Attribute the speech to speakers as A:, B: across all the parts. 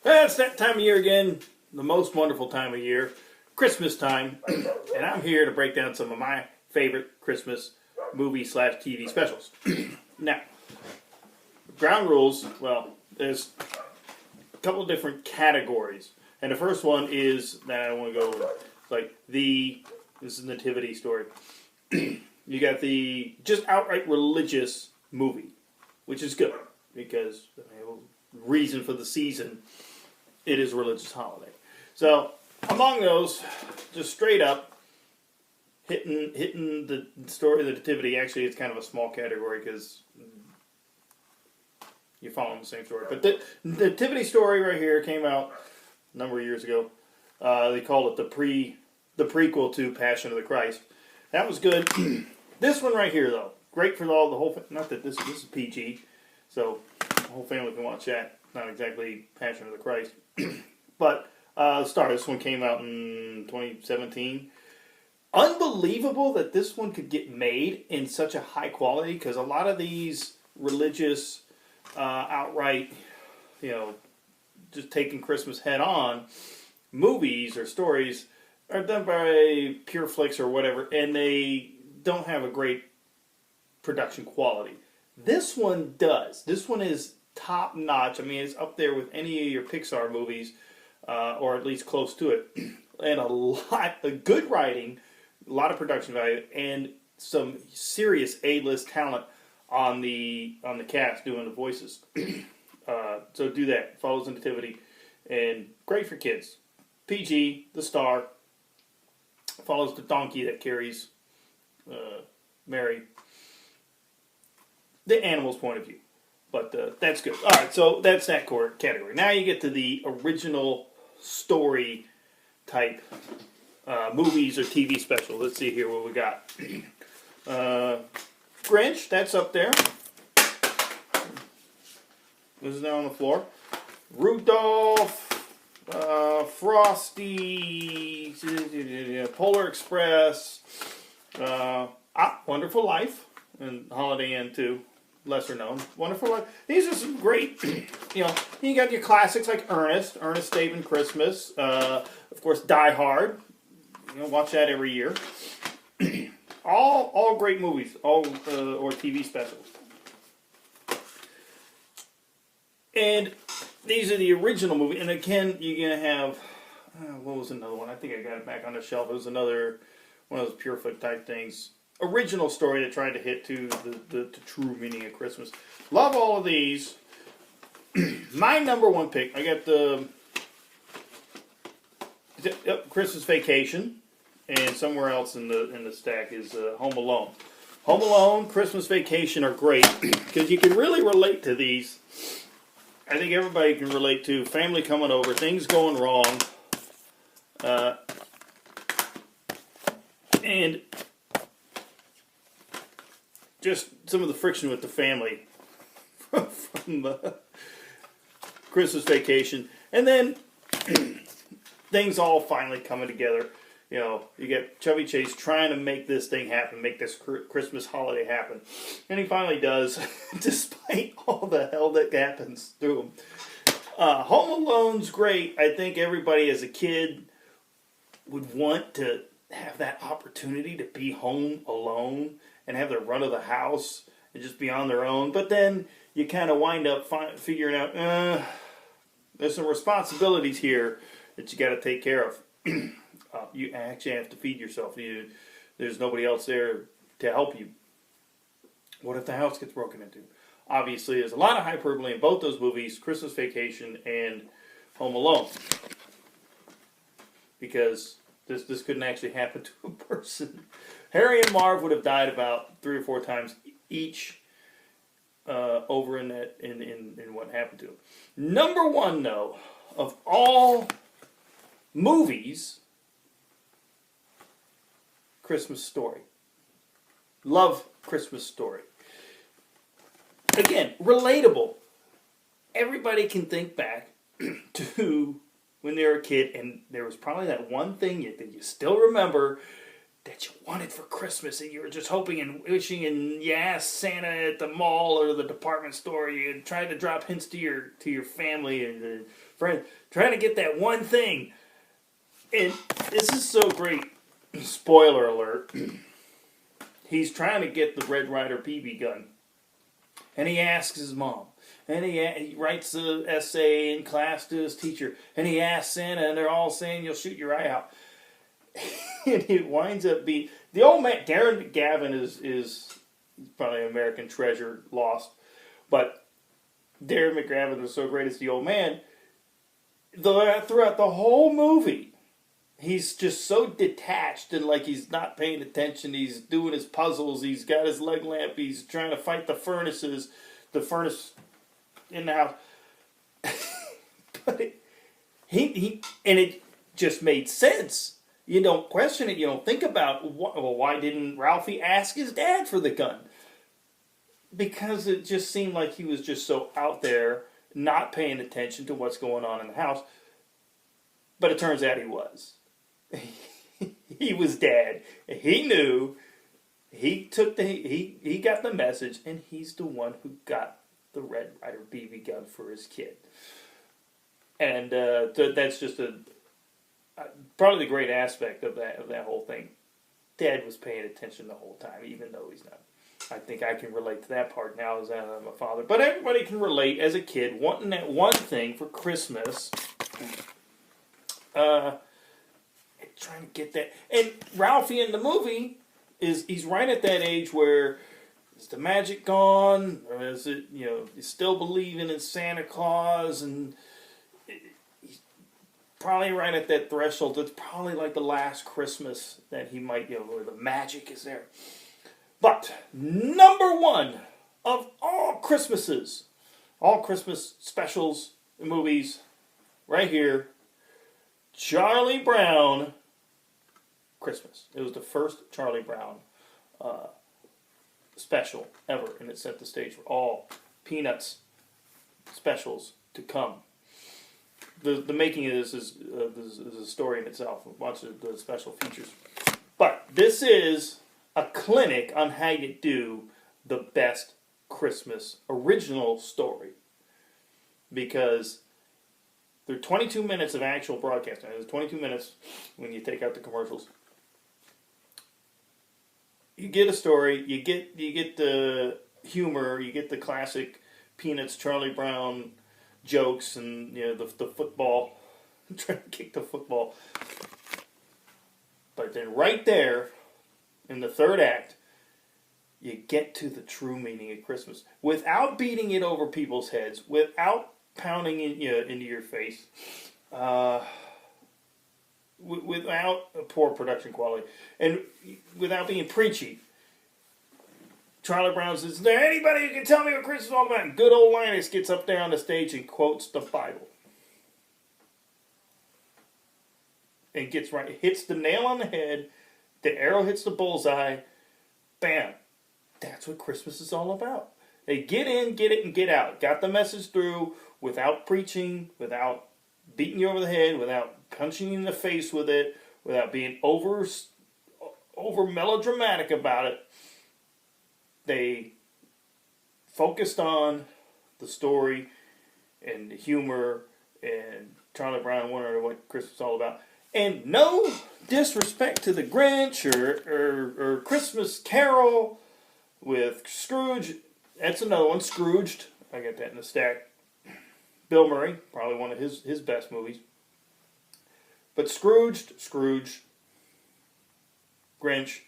A: It's that time of year again, the most wonderful time of year, Christmas time, and I'm here to break down some of my favorite Christmas movie/TV specials. Now, ground rules, well, there's a couple of different categories, and the first one is that I want to go over. It's like this is nativity story. You got the just outright religious movie, which is good because the reason for the season, it is a religious holiday. So among those, just straight up hitting the story of the nativity. Actually, it's kind of a small category because you're following the same story. But the nativity story right here came out a number of years ago. They called it the prequel to Passion of the Christ. That was good. This one right here, though, great for the whole. Not that this is PG, so the whole family can watch that. Not exactly Passion of the Christ, but this one came out in 2017. Unbelievable that this one could get made in such a high quality, because a lot of these religious, outright, just taking Christmas head on movies or stories are done by Pure Flix or whatever, and they don't have a great production quality. This one does. This one is top notch. I mean, it's up there with any of your Pixar movies, or at least close to it. And a lot of good writing, a lot of production value, and some serious A-list talent on the cast doing the voices. So do that. Follows the nativity, and great for kids. PG, the star, follows the donkey that carries Mary. The animal's point of view. But that's good. All right, so that's that category. Now you get to the original story type movies or TV special. Let's see here what we got. Grinch, that's up there. This is now on the floor. Rudolph, Frosty, Polar Express, Wonderful Life, and Holiday Inn too. Lesser known. Wonderful Life. These are some great, you got your classics like Ernest Saving Christmas, of course Die Hard, watch that every year. all great movies, or TV specials. And these are the original movies, and again, you're going to have, what was another one? I think I got it back on the shelf. It was another one of those Pure Flix type things. Original story that tried to hit to the true meaning of Christmas. Love all of these. My number one pick, I got the Christmas Vacation, and somewhere else in the stack is Home Alone. Home Alone, Christmas Vacation are great because you can really relate to these. I think everybody can relate to family coming over, things going wrong, and just some of the friction with the family from the Christmas Vacation. And then things all finally coming together. You get Chevy Chase trying to make this thing happen, make this Christmas holiday happen. And he finally does, despite all the hell that happens to him. Home Alone's great. I think everybody as a kid would want to have that opportunity to be home alone and have the run of the house and just be on their own. But then you kind of wind up figuring out, there's some responsibilities here that you got to take care of. You actually have to feed yourself. There's nobody else there to help you. What if the house gets broken into? Obviously, there's a lot of hyperbole in both those movies, Christmas Vacation and Home Alone. Because this couldn't actually happen to a person. Harry and Marv would have died about 3 or 4 times each over in what happened to them. Number one, though, of all movies, Christmas Story. Love Christmas Story. Again, relatable. Everybody can think back to when they were a kid, and there was probably that one thing that you still remember that you wanted for Christmas, and you were just hoping and wishing, and you asked Santa at the mall or the department store. You tried to drop hints to your family and your friends, trying to get that one thing. And this is so great. Spoiler alert. He's trying to get the Red Ryder BB gun, and he asks his mom. And he writes an essay in class to his teacher, and he asks Santa, and they're all saying, "You'll shoot your eye out." And it winds up being the old man. Darren McGavin is probably an American treasure lost, but Darren McGavin was so great as the old man. Throughout the whole movie, he's just so detached and like he's not paying attention. He's doing his puzzles. He's got his leg lamp. He's trying to fight the furnace in the house. But it just made sense. You don't question it. You don't think about, why didn't Ralphie ask his dad for the gun? Because it just seemed like he was just so out there, not paying attention to what's going on in the house. But it turns out he was. He was dad. He knew. He got the message, and he's the one who got the Red Ryder BB gun for his kid. And that's just probably the great aspect of that whole thing. Dad was paying attention the whole time, even though he's not. I think I can relate to that part now as I'm a father. But everybody can relate as a kid, wanting that one thing for Christmas. Trying to get that. And Ralphie in the movie he's right at that age where is the magic gone, or is it, he's still believing in Santa Claus, and he's probably right at that threshold. It's probably like the last Christmas that he might, where the magic is there. But number one of all Christmases, all Christmas specials and movies, right here, Charlie Brown Christmas. It was the first Charlie Brown special ever, and it set the stage for all Peanuts specials to come. The making of this is a story in itself. Watch the special features. But this is a clinic on how you do the best Christmas original story. Because there are 22 minutes of actual broadcasting. There's 22 minutes when you take out the commercials. You get a story, you get the humor, you get the classic Peanuts, Charlie Brown jokes, and the football, trying to kick the football. But then right there, in the third act, you get to the true meaning of Christmas without beating it over people's heads, without pounding it into your face. Without a poor production quality, and without being preachy. Charlie Brown says, "Is there anybody who can tell me what Christmas is all about?" And good old Linus gets up there on the stage and quotes the Bible. And gets right, hits the nail on the head, the arrow hits the bullseye, bam. That's what Christmas is all about. They get in, get it, and get out. Got the message through without preaching, without beating you over the head, without punching you in the face with it, without being over melodramatic about it. They focused on the story and the humor and Charlie Brown wondering what Christmas is all about. And no disrespect to the Grinch or Christmas Carol with Scrooge. That's another one, Scrooged. I got that in the stack. Bill Murray, probably one of his best movies. But Scrooge, Grinch,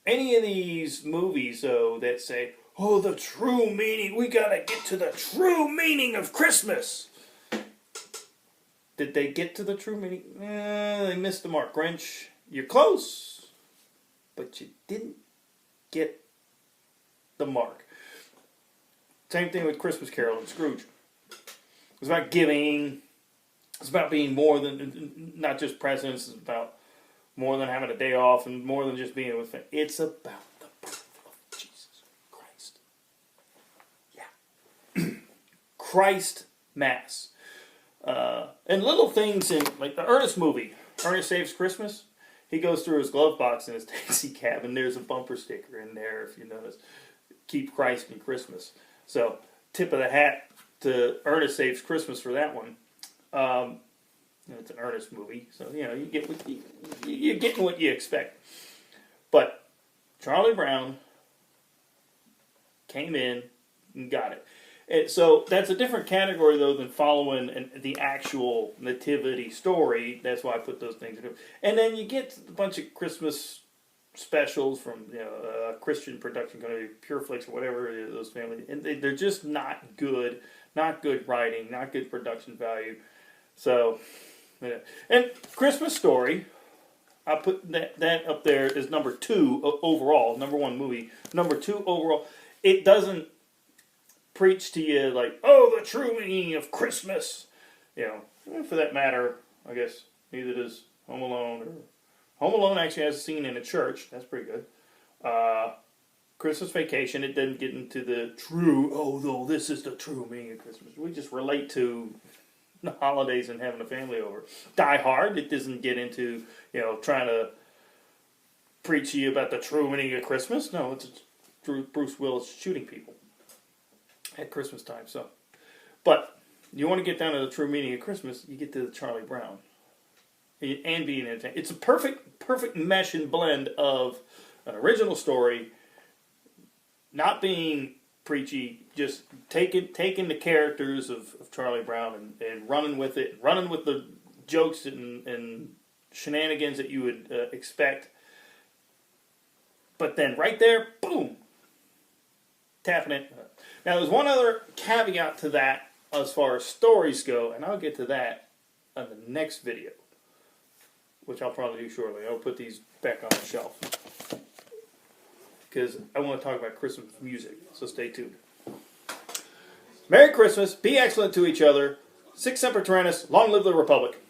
A: any of these movies, though, that say, oh, the true meaning, we gotta get to the true meaning of Christmas. Did they get to the true meaning? They missed the mark. Grinch, you're close, but you didn't get the mark. Same thing with Christmas Carol and Scrooge. It's about giving. It's about being more than, not just presents. It's about more than having a day off and more than just being with family. It's about the birth of Jesus Christ. Yeah. Christ Mass. And little things in, like the Ernest movie, Ernest Saves Christmas. he goes through his glove box in his taxi cab, and there's a bumper sticker in there, if you notice. Keep Christ in Christmas. So, tip of the hat to Ernest Saves Christmas for that one. It's an Ernest movie, so you get you're getting what you expect. But Charlie Brown came in and got it. And so that's a different category, though, than following the actual nativity story. That's why I put those things in. And then you get a bunch of Christmas specials from a Christian production company, Pure Flix or whatever it is, those families, and they're just not good writing, not good production value. So, yeah. And Christmas Story, I put that up there as number 2 overall, number 1 movie, number 2 overall. It doesn't preach to you like, oh, the true meaning of Christmas. For that matter, I guess neither does Home Alone. Home Alone actually has a scene in a church. That's pretty good. Christmas Vacation, it doesn't get into the true, oh, this is the true meaning of Christmas. We just relate to the holidays and having a family over. Die Hard, it doesn't get into, trying to preach to you about the true meaning of Christmas. No, it's Bruce Willis shooting people at Christmas time. So, but you want to get down to the true meaning of Christmas, you get to the Charlie Brown and being entertained. It's a perfect mesh and blend of an original story, not being preachy, just taking the characters of Charlie Brown and running with it, running with the jokes and shenanigans that you would expect. But then right there, boom, tapping it. Now there's one other caveat to that as far as stories go, and I'll get to that on the next video, which I'll probably do shortly. I'll put these back on the shelf because I want to talk about Christmas music, so stay tuned. Merry Christmas, be excellent to each other, Sic Semper Tyrannis, long live the Republic.